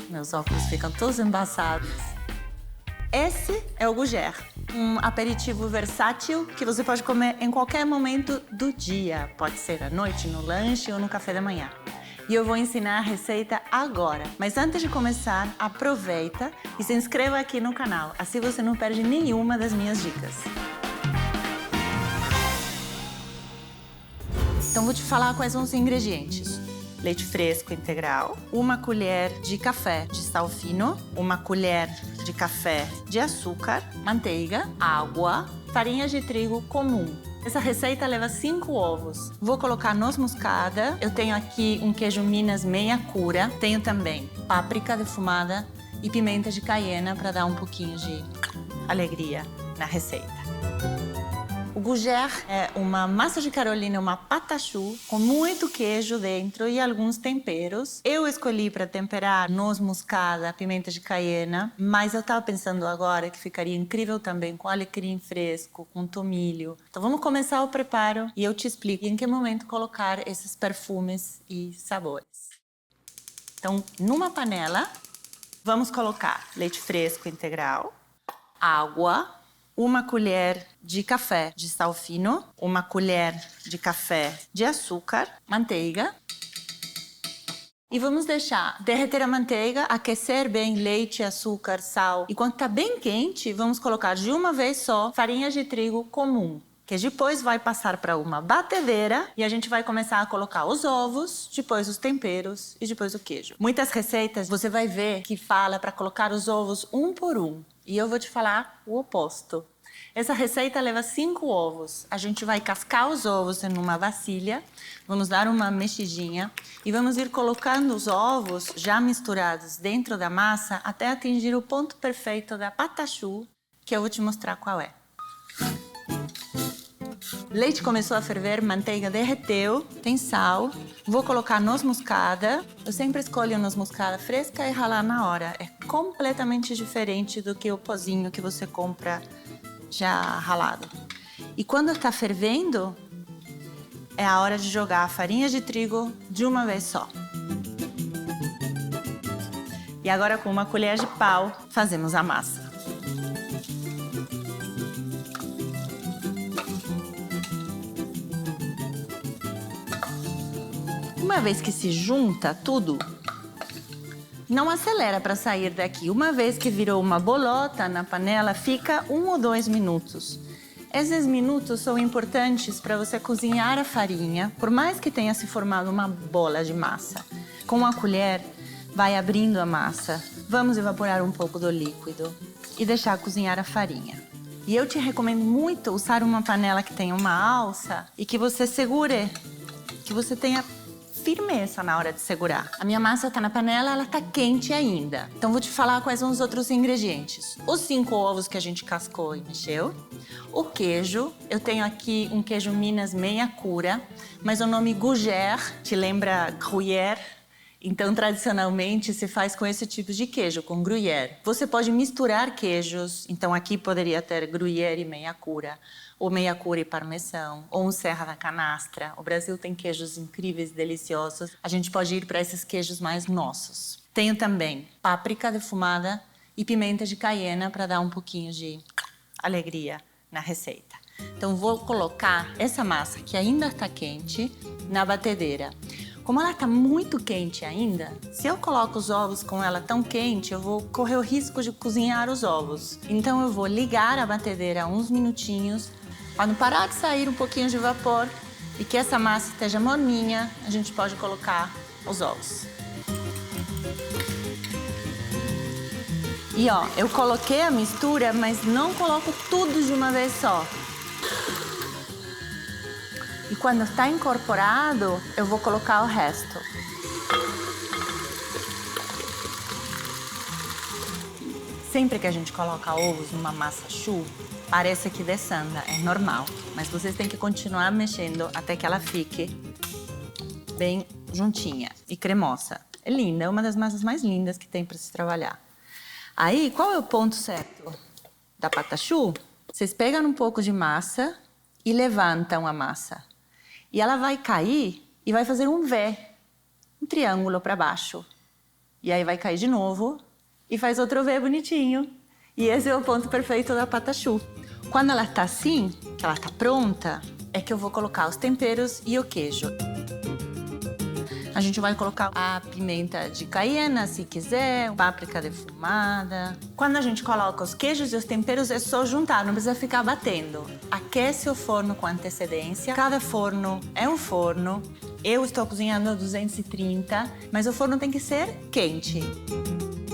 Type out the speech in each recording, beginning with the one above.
Meus óculos ficam todos embaçados. Esse é o gougère, um aperitivo versátil que você pode comer em qualquer momento do dia. Pode ser à noite, no lanche ou no café da manhã. E eu vou ensinar a receita agora. Mas antes de começar, aproveita e se inscreva aqui no canal. Assim você não perde nenhuma das minhas dicas. Então vou te falar quais são os ingredientes. Leite fresco integral, 1 colher de café de sal fino, 1 colher de café de açúcar, manteiga, água, farinha de trigo comum. Essa receita leva 5 ovos. Vou colocar noz moscada, eu tenho aqui um queijo Minas meia cura, tenho também páprica defumada e pimenta de caiena para dar um pouquinho de alegria na receita. O gougère é uma massa de Carolina, uma patachu, com muito queijo dentro e alguns temperos. Eu escolhi para temperar noz moscada, pimenta de caiena, mas eu estava pensando agora que ficaria incrível também com alecrim fresco, com tomilho. Então vamos começar o preparo e eu te explico em que momento colocar esses perfumes e sabores. Então, numa panela, vamos colocar leite fresco integral, água, 1 colher de café de sal fino, 1 colher de café de açúcar, manteiga. E vamos deixar derreter a manteiga, aquecer bem leite, açúcar, sal. E quando está bem quente, vamos colocar de uma vez só farinha de trigo comum, que depois vai passar para uma batedeira e a gente vai começar a colocar os ovos, depois os temperos e depois o queijo. Muitas receitas você vai ver que fala para colocar os ovos um por um. E eu vou te falar o oposto. Essa receita leva 5 ovos. A gente vai cascar os ovos em uma vasilha, vamos dar uma mexidinha e vamos ir colocando os ovos já misturados dentro da massa até atingir o ponto perfeito da patachu, que eu vou te mostrar qual é. Leite começou a ferver, manteiga derreteu, tem sal. Vou colocar noz moscada. Eu sempre escolho noz moscada fresca e ralar na hora. É completamente diferente do que o pozinho que você compra já ralado. E quando está fervendo, é a hora de jogar a farinha de trigo de uma vez só. E agora com 1 colher de pau, fazemos a massa. Uma vez que se junta tudo, não acelera para sair daqui. Uma vez que virou uma bolota na panela, fica 1 ou 2 minutos. Esses minutos são importantes para você cozinhar a farinha, por mais que tenha se formado uma bola de massa. Com a colher, vai abrindo a massa. Vamos evaporar um pouco do líquido e deixar cozinhar a farinha. E eu te recomendo muito usar uma panela que tenha uma alça e que você segure, que você tenha firmeza na hora de segurar. A minha massa tá na panela, ela tá quente ainda. Então vou te falar quais são os outros ingredientes. Os 5 ovos que a gente cascou e mexeu. O queijo, eu tenho aqui um queijo Minas meia cura, mas o nome gougère te lembra gruyère. Então, tradicionalmente, se faz com esse tipo de queijo, com gruyère. Você pode misturar queijos, então aqui poderia ter gruyère e meia cura, ou meia cura e parmesão, ou um serra da canastra. O Brasil tem queijos incríveis, deliciosos. A gente pode ir para esses queijos mais nossos. Tenho também páprica defumada e pimenta de caiena para dar um pouquinho de alegria na receita. Então, vou colocar essa massa, que ainda está quente, na batedeira. Como ela está muito quente ainda, se eu coloco os ovos com ela tão quente, eu vou correr o risco de cozinhar os ovos. Então eu vou ligar a batedeira uns minutinhos. Quando parar de sair um pouquinho de vapor e que essa massa esteja morninha, a gente pode colocar os ovos. E ó, eu coloquei a mistura, mas não coloco tudo de uma vez só. E quando está incorporado, eu vou colocar o resto. Sempre que a gente coloca ovos numa massa choux, parece que desanda, é normal. Mas vocês têm que continuar mexendo até que ela fique bem juntinha e cremosa. É linda, é uma das massas mais lindas que tem para se trabalhar. Aí, qual é o ponto certo da patachu? Vocês pegam um pouco de massa e levantam a massa. E ela vai cair e vai fazer um V, um triângulo para baixo. E aí vai cair de novo e faz outro V bonitinho. E esse é o ponto perfeito da patachu. Quando ela tá assim, que ela tá pronta, é que eu vou colocar os temperos e o queijo. A gente vai colocar a pimenta de caiena, se quiser, páprica defumada. Quando a gente coloca os queijos e os temperos, é só juntar, não precisa ficar batendo. Aquece o forno com antecedência. Cada forno é um forno. Eu estou cozinhando a 230, mas o forno tem que ser quente.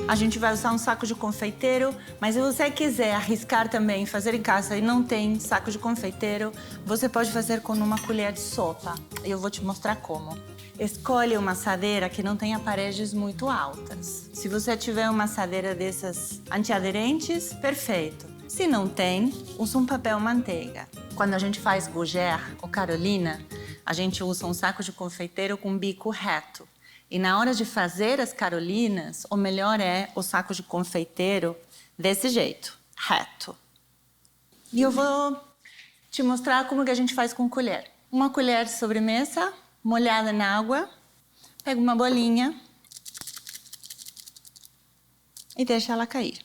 A gente vai usar um saco de confeiteiro, mas se você quiser arriscar também, fazer em casa e não tem saco de confeiteiro, você pode fazer com uma colher de sopa. Eu vou te mostrar como. Escolhe uma assadeira que não tenha paredes muito altas. Se você tiver uma assadeira dessas antiaderentes, perfeito. Se não tem, usa um papel manteiga. Quando a gente faz gougère ou carolina, a gente usa um saco de confeiteiro com bico reto. E na hora de fazer as carolinas, o melhor é o saco de confeiteiro desse jeito, reto. E eu vou te mostrar como que a gente faz com colher. Uma colher de sobremesa, molhada na água, pega uma bolinha e deixa ela cair.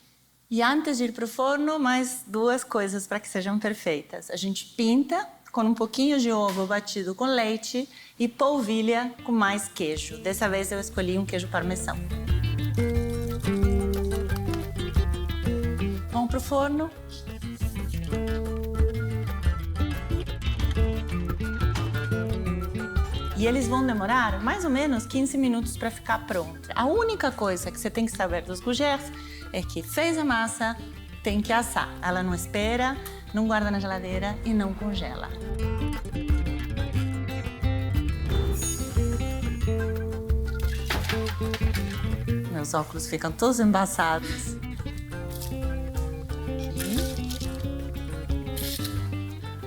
E antes de ir para o forno, mais duas coisas para que sejam perfeitas. A gente pinta com um pouquinho de ovo batido com leite e polvilha com mais queijo. Dessa vez eu escolhi um queijo parmesão. Vamos para o forno. E eles vão demorar mais ou menos 15 minutos para ficar pronto. A única coisa que você tem que saber dos gougères é que fez a massa, tem que assar. Ela não espera, não guarda na geladeira e não congela. Meus óculos ficam todos embaçados.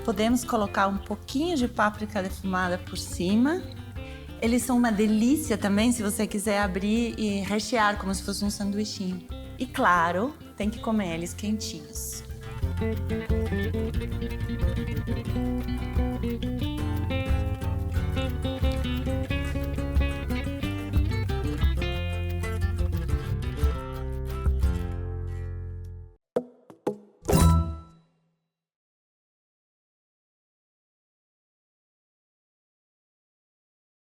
Podemos colocar um pouquinho de páprica defumada por cima. Eles são uma delícia também se você quiser abrir e rechear como se fosse um sanduichinho. E claro, tem que comer eles quentinhos.